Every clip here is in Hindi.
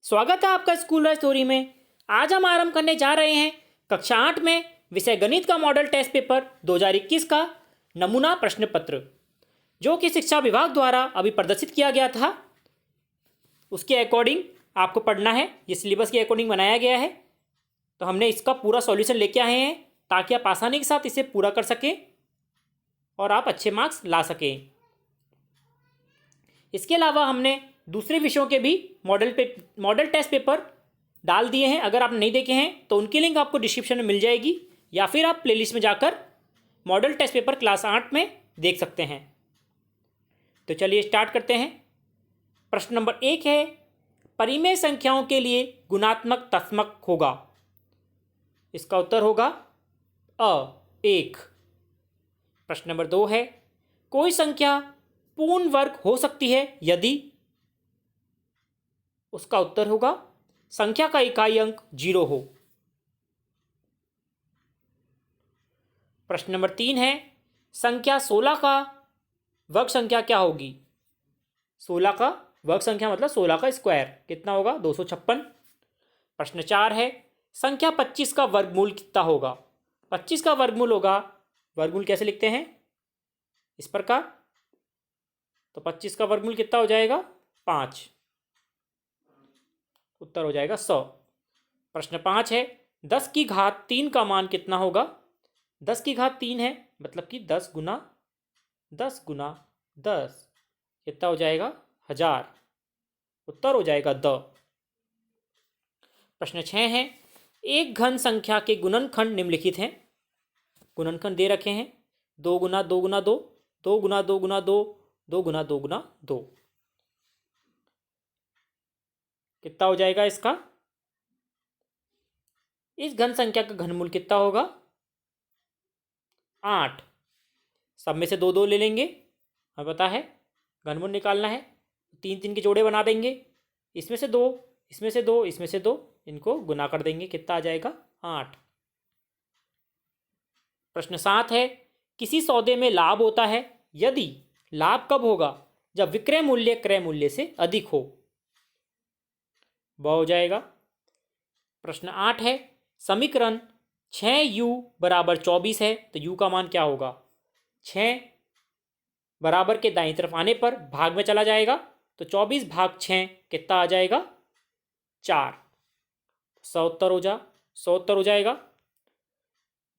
स्वागत है आपका स्कूल लाइफ स्टोरी में। आज हम आरंभ करने जा रहे हैं कक्षा 8 में विषय गणित का मॉडल टेस्ट पेपर 2021 का नमूना प्रश्न पत्र, जो कि शिक्षा विभाग द्वारा अभी प्रदर्शित किया गया था। उसके अकॉर्डिंग आपको पढ़ना है। ये सिलेबस के अकॉर्डिंग बनाया गया है, तो हमने इसका पूरा सॉल्यूशन लेके आए हैं ताकि आप आसानी के साथ इसे पूरा कर सकें और आप अच्छे मार्क्स ला सकें। इसके अलावा हमने दूसरे विषयों के भी मॉडल टेस्ट पेपर डाल दिए हैं। अगर आप नहीं देखे हैं तो उनकी लिंक आपको डिस्क्रिप्शन में मिल जाएगी, या फिर आप प्लेलिस्ट में जाकर मॉडल टेस्ट पेपर क्लास 8 में देख सकते हैं। तो चलिए स्टार्ट करते हैं। प्रश्न नंबर 1 है, परिमेय संख्याओं के लिए गुणात्मक तस्मक होगा। इसका उत्तर होगा A1। प्रश्न नंबर 2 है, कोई संख्या पूर्ण वर्ग हो सकती है यदि। उसका उत्तर होगा संख्या का इकाई अंक 0 हो। प्रश्न नंबर 3 है, संख्या 16 का वर्ग संख्या क्या होगी। 16 का वर्ग संख्या मतलब 16 का स्क्वायर कितना होगा, 256। प्रश्न 4 है, संख्या 25 का वर्गमूल कितना होगा। 25 का वर्गमूल होगा, वर्गमूल कैसे लिखते हैं, इस प्रकार। तो 25 का वर्गमूल कितना हो जाएगा, 5। उत्तर हो जाएगा 100। प्रश्न 5 है, 10 की घात 3 का मान कितना होगा। 10 की घात 3 है, मतलब कि 10 गुना 10 गुना 10 कितना हो जाएगा, 1000। उत्तर हो जाएगा द। प्रश्न 6 है, एक घन संख्या के गुणनखंड निम्नलिखित हैं। गुणनखंड दे रखे हैं, 2 गुना 2 गुना 2, 2 गुना 2 गुना 2, 2 गुना 2 गुना 2। कितना हो जाएगा इसका, इस घन संख्या का घनमूल कितना होगा, 8। सब में से 2 2 ले लेंगे, हमें पता है घनमूल निकालना है। 3 3 के जोड़े बना देंगे, इसमें से 2, इसमें से 2, इसमें से 2, इनको गुना कर देंगे, कितना आ जाएगा, 8। प्रश्न 7 है, किसी सौदे में लाभ होता है यदि। लाभ कब होगा, जब विक्रय मूल्य क्रय मूल्य से अधिक हो। वह हो जाएगा। प्रश्न 8 है, समीकरण 6u बराबर 24 है, तो u का मान क्या होगा। 6 बराबर के दाईं तरफ आने पर भाग में चला जाएगा, तो 24 भाग 6 कितना आ जाएगा, 4। 100 उत्तर हो जाएगा।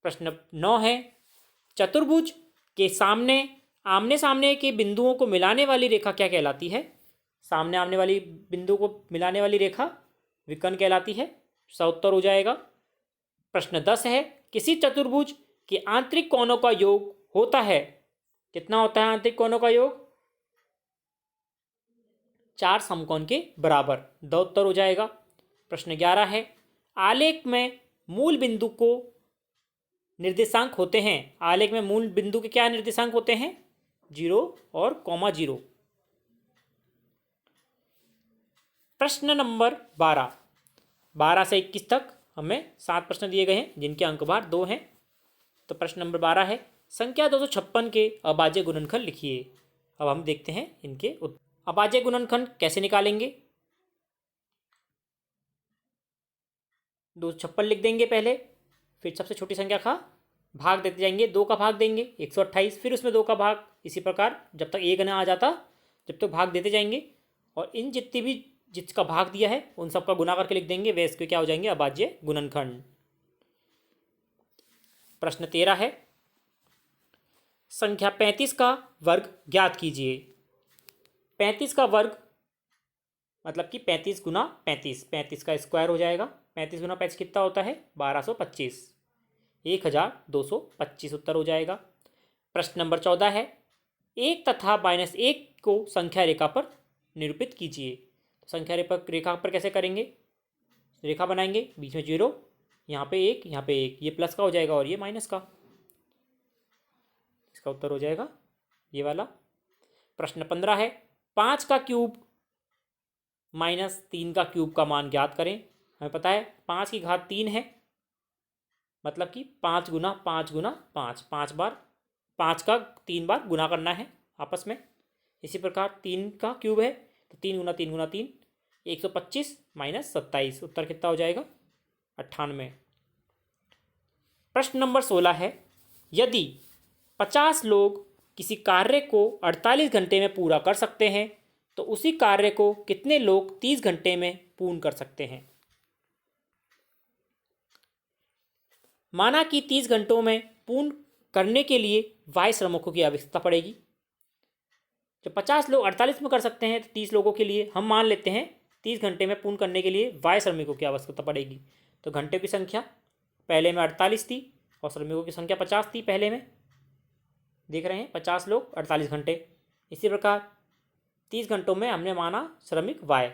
प्रश्न 9 है, चतुर्भुज के आमने सामने के बिंदुओं को मिलाने वाली रेखा क्या कहलाती है। सामने आमने वाली बिंदु को मिलाने वाली रेखा विकर्ण कहलाती है। 100 उत्तर हो जाएगा। प्रश्न 10 है, किसी चतुर्भुज के आंतरिक कोणों का योग होता है। कितना होता है आंतरिक कोणों का योग, 4 समकोण के बराबर। 2 उत्तर हो जाएगा। प्रश्न 11 है, आलेख में मूल बिंदु को निर्देशांक होते हैं। आलेख में मूल बिंदु के क्या निर्देशांक होते हैं, 0 और कॉमा 0। प्रश्न नंबर 12 से 21 तक हमें 7 प्रश्न दिए गए हैं, जिनके अंक भार 2 हैं। तो प्रश्न नंबर 12 है, संख्या 256 के अभाज्य गुणनखंड लिखिए। अब हम देखते हैं इनके अभाज्य गुणनखंड कैसे निकालेंगे। 256 लिख देंगे पहले, फिर सबसे छोटी संख्या का भाग देते जाएंगे। 2 का भाग देंगे 128, फिर उसमें 2 का भाग, इसी प्रकार जब तक 1 ना आ जाता जब तक भाग देते जाएंगे। और इन जितनी भी जिसका भाग दिया है उन सबका गुना करके लिख देंगे, वे इसके क्या हो जाएंगे, अभाज्य गुणनखंड। प्रश्न 13 है, संख्या 35 का वर्ग ज्ञात कीजिए। 35 का वर्ग मतलब कि 35 गुना 35, 35 का स्क्वायर हो जाएगा। 35 गुना 35 कितना होता है, 1225, 1225 उत्तर हो जाएगा। प्रश्न नंबर 14 है, 1 तथा -1 को संख्या रेखा पर निरूपित कीजिए। तो संख्या रेखा पर कैसे करेंगे, रेखा बनाएंगे, बीच में 0, यहाँ पे 1, यहाँ पे 1, ये प्लस का हो जाएगा और ये माइनस का। इसका उत्तर हो जाएगा ये वाला। प्रश्न 15 है, 5 का क्यूब -3 का क्यूब का मान ज्ञात करें। हमें पता है 5 की घात 3 है, मतलब कि 5 गुना 5 गुना 5, 5 बार 5 का 3 बार गुना करना है आपस में। इसी प्रकार 3 का क्यूब है, तो 3 गुना 3 गुना 3, 125 माइनस 27, उत्तर कितना हो जाएगा? 98। प्रश्न नंबर 16 है, यदि 50 लोग किसी कार्य को 48 घंटे में पूरा कर सकते हैं तो उसी कार्य को कितने लोग 30 घंटे में पूर्ण कर सकते हैं? माना कि 30 घंटों में पूर्ण करने के लिए y श्रमिकों की आवश्यकता पड़ेगी। जब 50 लोग 48 में कर सकते हैं तो 30 लोगों के लिए हम मान लेते हैं 30 घंटे में पूर्ण करने के लिए y श्रमिकों की आवश्यकता पड़ेगी। तो घंटे की संख्या पहले में 48 थी और श्रमिकों की संख्या 50 थी। पहले में देख रहे हैं 50 लोग 48 घंटे। इसी प्रकार 30 घंटों में हमने माना श्रमिक y।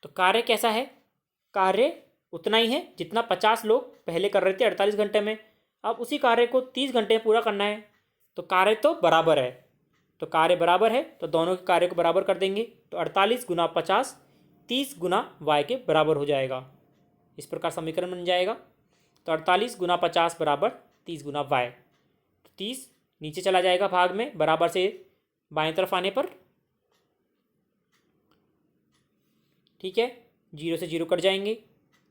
तो कार्य कैसा है? कार्य उतना ही है जितना 50 लोग पहले कर रहे थे 48 घंटे में। अब उसी कार्य को 30 घंटे में पूरा करना है तो कार्य तो बराबर है। तो कार्य बराबर है तो दोनों के कार्य को बराबर कर देंगे। तो 48 गुना 50 30 गुना y के बराबर हो जाएगा। इस प्रकार समीकरण बन जाएगा। तो 48 गुना 50 बराबर 30 गुना y। तो 30 नीचे चला जाएगा भाग में, बराबर से बाएं तरफ आने पर। ठीक है, 0 से 0 कट जाएंगे,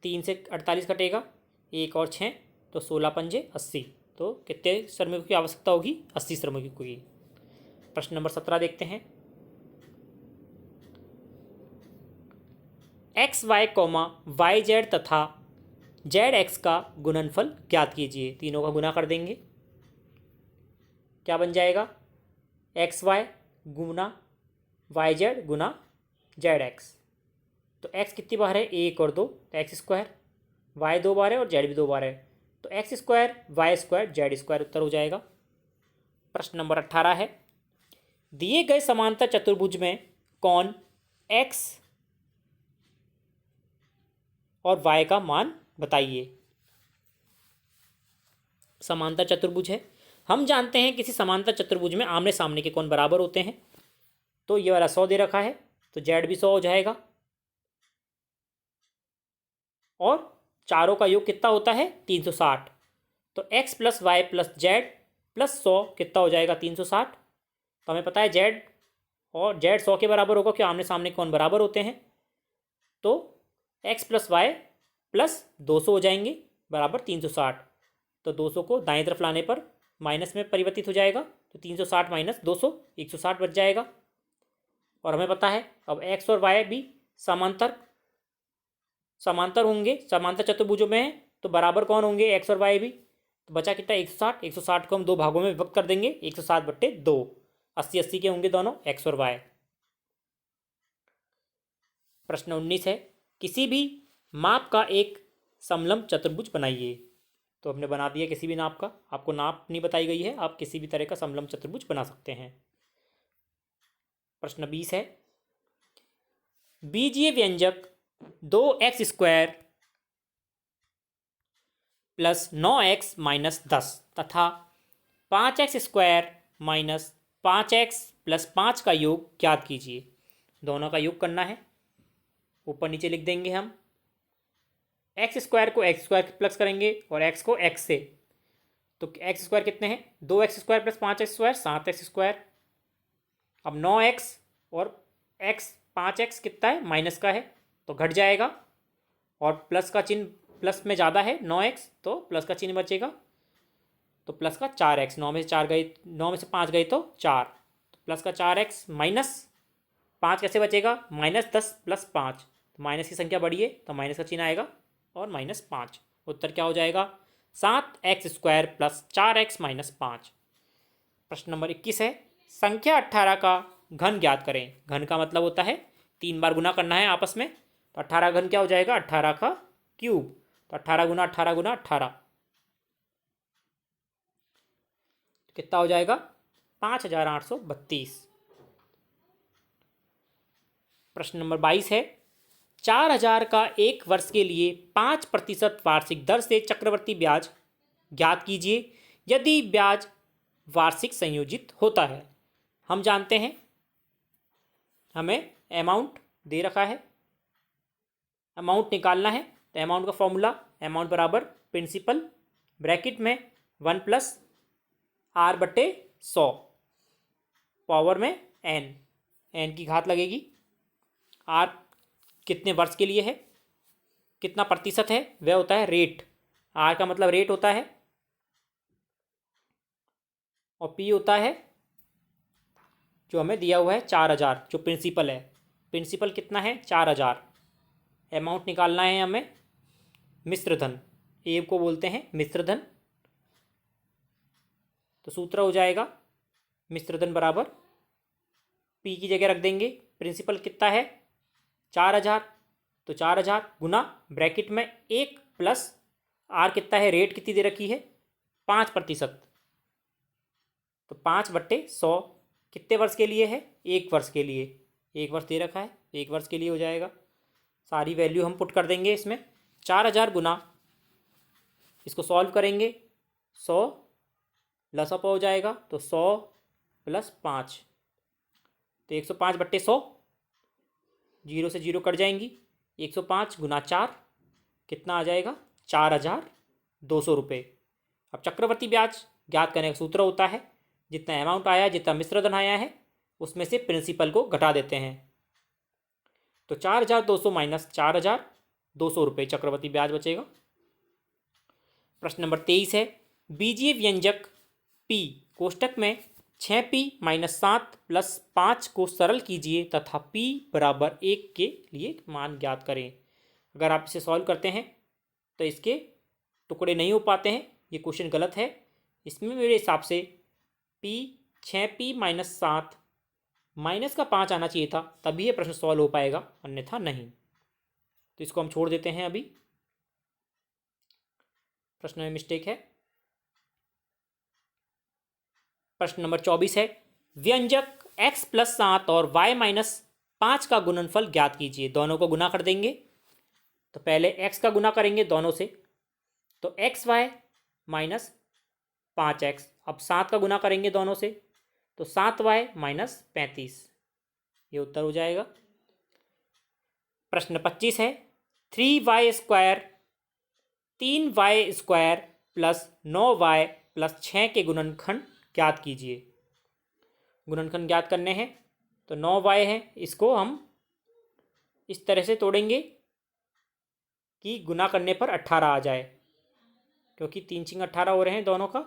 3 से 48 कटेगा, 1 और 6 तो 16 पंजे 80। तो कितने श्रमिकों की आवश्यकता होगी? 80 श्रमिकों की। प्रश्न नंबर 17 देखते हैं। X Y comma Y Z तथा जेड एक्स का गुणनफल ज्ञात कीजिए। तीनों का गुना कर देंगे, क्या बन जाएगा? एक्स वाई गुना वाई जेड गुना जेड एक्स। तो एक्स कितनी बार है? 1 और 2, तो एक्स स्क्वायर। वाई 2 बार है और जेड भी 2 बार है, तो X square Y square Z square उत्तर हो जाएगा। प्रश्न नंबर 18 है, दिए गए समांतर चतुर्भुज में कोण एक्स और y का मान बताइए। समांतर चतुर्भुज है, हम जानते हैं किसी समांतर चतुर्भुज में आमने सामने के कोण बराबर होते हैं। तो ये वाला 100 दे रखा है तो जेड भी 100 हो जाएगा, और चारों का योग कितना होता है? 360। तो x plus Y plus Z plus 100 कितना हो जाएगा? 360। तो हमें पता है जेड और जेड 100 के बराबर होगा, क्यों आमने सामने कौन बराबर होते हैं। तो x प्लस वाई प्लस 200 हो जाएंगे बराबर 360। तो 200 को दाएं तरफ लाने पर माइनस में परिवर्तित हो जाएगा, तो 360 माइनस 200 160 बच जाएगा। और हमें पता है अब x और y भी समांतर होंगे, समांतर चतुर्भुजों में है तो बराबर कौन होंगे? x और y भी। तो बचा कितना? 160। 160 को हम 2 भागों में विभक्त कर देंगे, 160/2। 80-80 के होंगे दोनों x और y। प्रश्न 19 है, किसी भी माप का एक समलंब चतुर्भुज बनाइए। तो हमने बना दिया किसी भी नाप का, आपको नाप नहीं बताई गई है, आप किसी भी तरह का समलंब चतुर्भुज बना सकते हैं। प्रश्न 20 है, बीजीय व्यंजक 2x² प्लस 9x माइनस 10 तथा 5x² माइनस 5x प्लस 5 का योग ज्ञात कीजिए। दोनों का योग करना है, ऊपर नीचे लिख देंगे हम। x² को x² प्लस करेंगे और x को x से। तो x² कितने हैं? 2x² plus 5x², 7x²। अब 9x और x 5x कितना है? माइनस का है तो घट जाएगा, और प्लस का चिन्ह प्लस में ज़्यादा है 9x, तो प्लस का चिन्ह बचेगा। तो प्लस का 4x, 9 में से 4 गए, 9 में से 5 गए तो 4, तो प्लस का 4x माइनस 5 कैसे बचेगा? -10 प्लस 5, तो माइनस की संख्या बढ़ी है तो माइनस का चिन्ह आएगा और -5। उत्तर क्या हो जाएगा? 7x² plus 4x minus 5। प्रश्न नंबर 21 है, संख्या 18 का घन ज्ञात करें। घन का मतलब होता है 3 बार गुना करना है आपस में। तो 18 घन क्या हो जाएगा? 18 का क्यूब। तो 18 गुना 18 गुना 18 कितना हो जाएगा? 5832। प्रश्न नंबर 22 है, 4000 का एक वर्ष के लिए 5% वार्षिक दर से चक्रवृद्धि ब्याज ज्ञात कीजिए यदि ब्याज वार्षिक संयोजित होता है। हम जानते हैं हमें अमाउंट दे रखा है, अमाउंट निकालना है। तो अमाउंट का फॉर्मूला, अमाउंट बराबर प्रिंसिपल ब्रैकेट में 1 + r/100 पावर में n की घात लगेगी। r कितने वर्ष के लिए है, कितना प्रतिशत है, वह होता है रेट। आर का मतलब रेट होता है और पी होता है जो हमें दिया हुआ है 4000, जो प्रिंसिपल है। प्रिंसिपल कितना है 4000। अमाउंट निकालना है हमें मिश्र धन, ए को बोलते हैं मिश्र धन। तो सूत्र हो जाएगा मिश्र धन बराबर पी की जगह रख देंगे, प्रिंसिपल कितना है 4000, तो 4000 गुना ब्रैकेट में 1 प्लस आर कितना है, रेट कितनी दे रखी है 5%, तो 5/100 कितने वर्ष के लिए है, 1 वर्ष के लिए। 1 वर्ष दे रखा है, 1 वर्ष के लिए हो जाएगा। सारी वैल्यू हम पुट कर देंगे इसमें। 4000 गुना, इसको सॉल्व करेंगे, 100 लसअप हो जाएगा, तो 100 + 5, तो 105/100, 0 से 0 कट जाएंगी। 105 गुना 4 कितना आ जाएगा 4200 रुपये। अब चक्रवर्ती ब्याज ज्ञात करने का सूत्र होता है जितना अमाउंट आया, जितना मिश्र धन आया है, उसमें से प्रिंसिपल को घटा देते हैं। तो 4200 माइनस 4200 रुपये चक्रवर्ती ब्याज बचेगा। प्रश्न नंबर 23 है, बीजीय व्यंजक P कोष्टक में 6P - 7 + 5 को सरल कीजिए तथा P = 1 के लिए मान ज्ञात करें। अगर आप इसे सॉल्व करते हैं तो इसके टुकड़े नहीं हो पाते हैं, ये क्वेश्चन गलत है। इसमें मेरे हिसाब से P 6P - 7 माइनस का 5 आना चाहिए था, तभी ये प्रश्न सॉल्व हो पाएगा, अन्यथा नहीं। तो इसको हम छोड़ देते हैं अभी, प्रश्न में मिस्टेक है। प्रश्न नंबर 24 है, व्यंजक x + 7 और y - 5 का गुणनफल ज्ञात कीजिए। दोनों को गुना कर देंगे, तो पहले x का गुना करेंगे दोनों से, तो xy - 5x। अब 7 का गुना करेंगे दोनों से, तो 7y - 35, ये उत्तर हो जाएगा। प्रश्न 25 है, 3y² 3y² + 9y + 6 के गुणनखंड ज्ञात कीजिए। गुणनखंड ज्ञात करने हैं, तो 9y है, इसको हम इस तरह से तोड़ेंगे कि गुना करने पर 18 आ जाए, क्योंकि 3 × 18 हो रहे हैं दोनों का,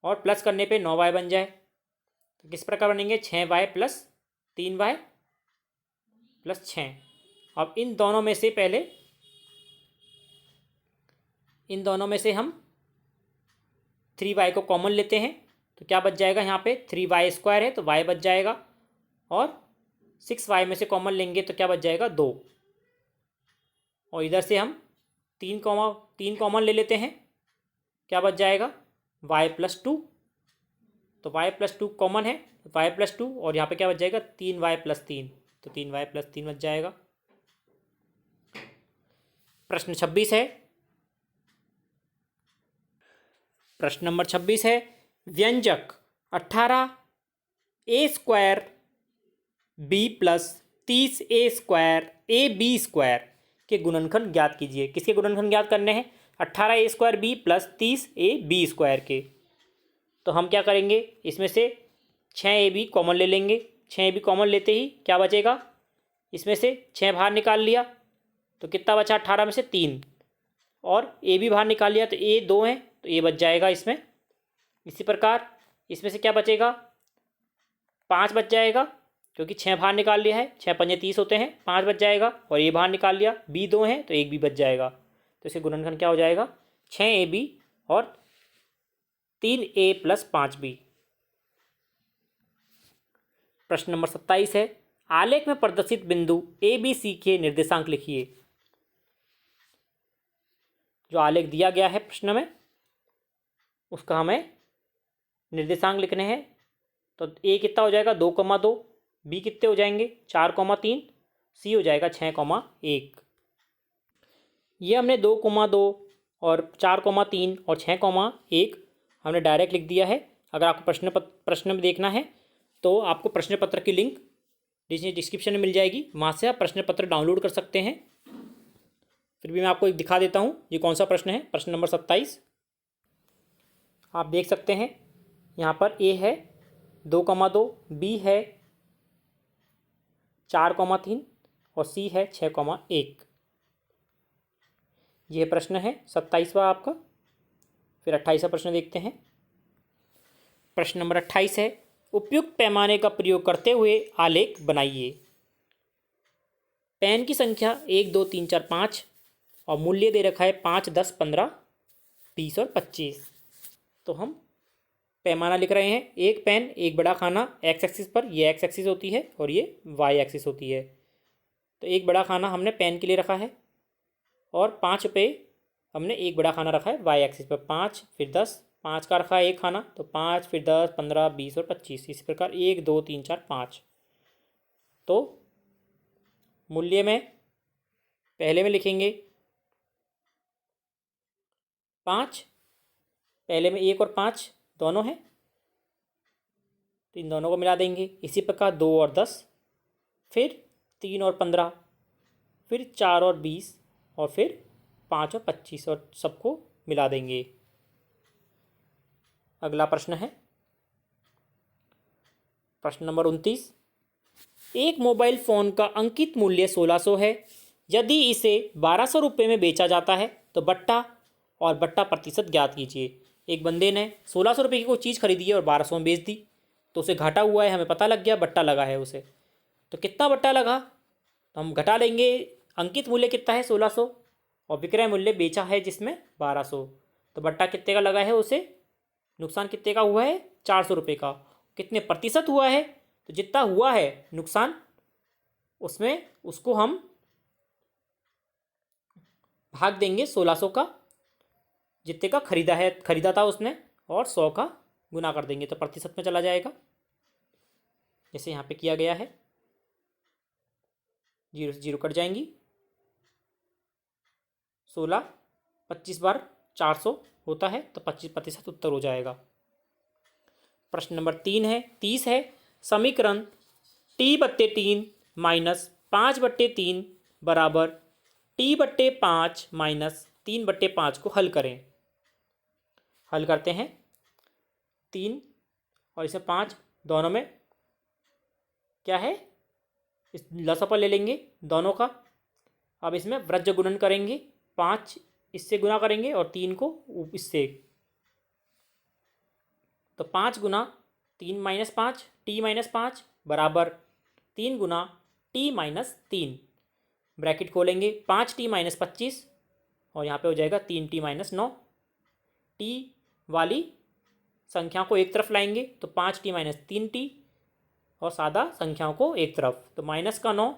और प्लस करने पे 9y बन जाए। तो किस प्रकार बनेंगे, 6y + 3y + 6। अब इन दोनों में से पहले हम 3y को कॉमन लेते हैं, तो क्या बच जाएगा, यहाँ पे 3y² है तो y बच जाएगा, और 6y में से कॉमन लेंगे तो क्या बच जाएगा 2, और इधर से हम 3 कॉमन ले लेते हैं, क्या बच जाएगा y + 2, तो y + 2 कॉमन है, y + 2, और यहाँ पे क्या बच जाएगा 3y + 3, तो 3y + 3 बच जाएगा। प्रश्न 26 है, प्रश्न नंबर 26 है, व्यंजक 18a² b + 30a² ab² के गुणनखंड ज्ञात कीजिए। किसके गुणनखंड ज्ञात करने हैं, 18a² b + 30ab² के। तो हम क्या करेंगे, इसमें से 6ab कॉमन ले लेंगे। 6ab कॉमन लेते ही क्या बचेगा, इसमें से 6 बाहर निकाल लिया तो कितना बचा, 18 में से 3, और ab बाहर निकाल लिया तो a 2 है, तो a बच जाएगा इसमें। इसी प्रकार इसमें से क्या बचेगा, 5 बच जाएगा, क्योंकि 6 बाहर निकाल लिया है, 6 × 5 = 30 होते हैं, 5 बच जाएगा, और a बाहर निकाल लिया, b 2 है तो 1 भी बच जाएगा। तो इसके गुणनखंड क्या हो जाएगा, 6ab और 3a + 5b। प्रश्न नंबर 27 है, आलेख में प्रदर्शित बिंदु ए बी सी के निर्देशांक लिखिए। जो आलेख दिया गया है प्रश्न में, उसका हमें निर्देशांक लिखने हैं। तो ए कितना हो जाएगा 2,2, बी कितने हो जाएंगे 4,3, सी हो जाएगा 6,1। ये हमने 2,2 और 4,3 और 6,1 हमने डायरेक्ट लिख दिया है। अगर आपको प्रश्न में देखना है तो आपको प्रश्न पत्र की लिंक डिस्क्रिप्शन में मिल जाएगी, वहाँ से आप प्रश्न पत्र डाउनलोड कर सकते हैं। फिर भी मैं आपको एक दिखा देता हूँ ये कौन सा प्रश्न है। प्रश्न नंबर 27 आप देख सकते हैं, यहाँ पर ए है 2,2, बी है 4,3 और सी है 6,1। यह प्रश्न है 27वां आपका। फिर 28वां प्रश्न देखते हैं। प्रश्न नंबर 28 है, उपयुक्त पैमाने का प्रयोग करते हुए आलेख बनाइए। पेन की संख्या 1 2 3 4 5 और मूल्य दे रखा है 5 10 15 20 और 25। तो हम पैमाना लिख रहे हैं। एक पेन एक बड़ा खाना एक्स एक्सिस पर, ये एक्स एक्सिस होती है और ये वाई एक्सिस होती है। तो एक बड़ा खाना हमने पेन के लिए रखा है और 5 रुपये हमने एक बड़ा खाना रखा है वाई एक्सिस पर। 5 फिर 10, 5 का रखा है एक खाना, तो 5 फिर 10 15 20 और 25। इसी प्रकार 1 2 3 4 5। तो मूल्य में पहले में लिखेंगे 5, पहले में 1 और 5 दोनों हैं, तो इन दोनों को मिला देंगे। इसी प्रकार 2 और 10, फिर 3 और 15, फिर 4 और 20 और फिर 5 और 25 और सबको मिला देंगे। अगला प्रश्न है प्रश्न नंबर 29। एक मोबाइल फ़ोन का अंकित मूल्य 1600 है। यदि इसे 1200 रुपये में बेचा जाता है तो बट्टा और बट्टा प्रतिशत ज्ञात कीजिए। एक बंदे ने 1600 रुपये की कोई चीज़ खरीदी है और 1200 में बेच दी, तो उसे घाटा हुआ है, हमें पता लग गया, बट्टा लगा है उसे। तो कितना बट्टा लगा, तो हम घटा लेंगे। अंकित मूल्य कितना है 1600 और विक्रय मूल्य बेचा है जिसमें 1200, तो बट्टा कितने का लगा है उसे, नुकसान कितने का हुआ है 400 रुपये का। कितने प्रतिशत हुआ है, तो जितना हुआ है नुकसान उसमें उसको हम भाग देंगे 1600 का, जितने का खरीदा था उसने, और 100 का गुना कर देंगे तो प्रतिशत में चला जाएगा, जैसे यहाँ पे किया गया है। 0 से 0 कट जाएंगी। 16 25 बार 400 होता है, तो 25% उत्तर हो जाएगा। प्रश्न नंबर 30 है, समीकरण t/3 माइनस 5/3 बराबर t/5 माइनस 3/5 को हल करें। हल करते हैं। 3 और इसमें 5 दोनों में क्या है, इस लसापा ले लेंगे दोनों का। अब इसमें व्रज गुणन करेंगे, 5 इससे गुना करेंगे और 3 को इससे, तो 5 गुना 3 माइनस 5 t-5 बराबर 3 गुना t-3। ब्रैकेट खोलेंगे, 5t-25 और यहाँ पे हो जाएगा 3t-9। टी वाली संख्या को एक तरफ लाएंगे तो 5t-3t और सादा संख्याओं को एक तरफ, तो माइनस का 9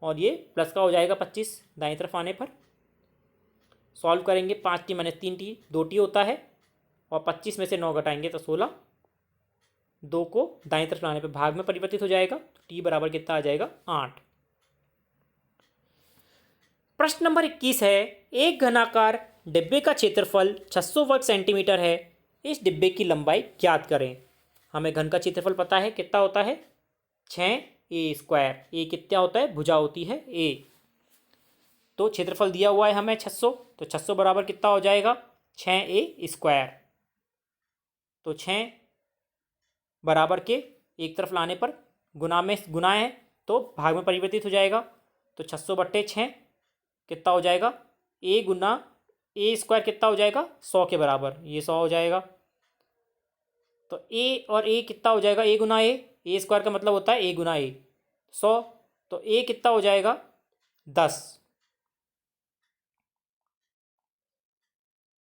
और ये प्लस का हो जाएगा 25 दाएं तरफ आने पर। सॉल्व करेंगे, 5t-3t 2t होता है और 25 में से 9 घटाएंगे तो 16। 2 को दाएं तरफ लाने पर भाग में परिवर्तित हो जाएगा, तो t बराबर कितना आ जाएगा 8। प्रश्न नंबर 21 है, एक घनाकार डिब्बे का क्षेत्रफल 600 वर्ग सेंटीमीटर है। इस डिब्बे की लंबाई ज्ञात करें। हमें घन का क्षेत्रफल पता है कितना होता है 6a²। ए कितना होता है, भुजा होती है a। तो क्षेत्रफल दिया हुआ है हमें 600, तो 600 बराबर कितना हो जाएगा 6a²। तो 6 बराबर के एक तरफ लाने पर गुना में गुना है तो भाग में परिवर्तित हो जाएगा, तो 600/6 कितना हो जाएगा, a गुना a² कितना हो जाएगा 100 के बराबर, ये 100 हो जाएगा। तो a और a कितना हो जाएगा, a गुना a² का मतलब होता है a गुना a, 100। तो a कितना हो जाएगा 10।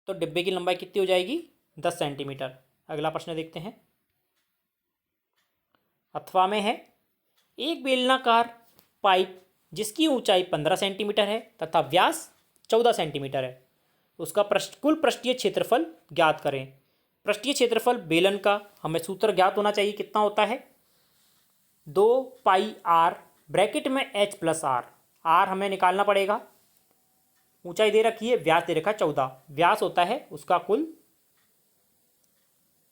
तो डिब्बे की लंबाई कितनी हो जाएगी 10 सेंटीमीटर। अगला प्रश्न देखते हैं। अथवा में है, एक बेलनाकार पाइप जिसकी ऊंचाई 15 सेंटीमीटर है तथा व्यास 14 सेंटीमीटर है, उसका कुल पृष्ठीय क्षेत्रफल ज्ञात करें। पृष्ठीय क्षेत्रफल बेलन का हमें सूत्र ज्ञात होना चाहिए, कितना होता है 2πr ब्रैकेट में h+r। r हमें निकालना पड़ेगा। ऊंचाई दे रखी है, व्यास दे रखा है 14, व्यास होता है उसका कुल,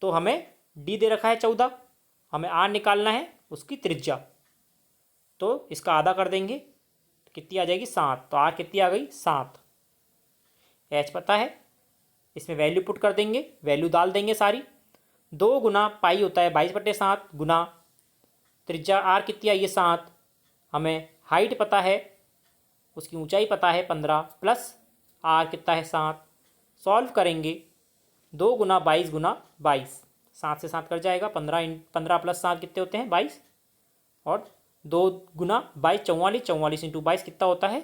तो हमें d दे रखा है 14, हमें r निकालना है उसकी त्रिज्या, तो इसका आधा कर देंगे तो कितनी आ जाएगी 7। तो r कितनी आ गई 7। h पता है, इसमें वैल्यू पुट कर देंगे, वैल्यू डाल देंगे सारी। 2 गुना पाई होता है 22/7 गुना त्रिज्या r कितनी आई है 7, हमें हाइट पता है, उसकी ऊंचाई पता है 15 प्लस आर कितना है 7। सॉल्व करेंगे 2 गुना 22 गुना 22, 7 से 7 कट जाएगा, 15 प्लस 7 कितने होते हैं 22, और 2 गुना 22 44, 44 इंटू 22 कितना होता है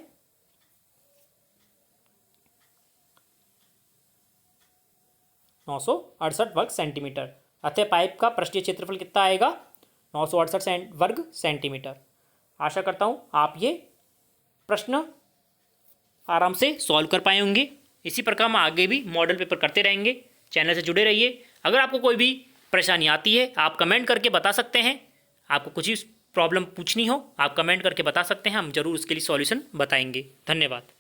968 वर्ग सेंटीमीटर। अतः पाइप का पृष्ठीय क्षेत्रफल कितना आएगा 968 वर्ग सेंटीमीटर। आशा करता हूँ आप ये प्रश्न आराम से सॉल्व कर पाए होंगे। इसी प्रकार हम आगे भी मॉडल पेपर करते रहेंगे। चैनल से जुड़े रहिए। अगर आपको कोई भी परेशानी आती है आप कमेंट करके बता सकते हैं। आपको कुछ भी प्रॉब्लम पूछनी हो आप कमेंट करके बता सकते हैं, हम जरूर उसके लिए सॉल्यूशन बताएंगे। धन्यवाद।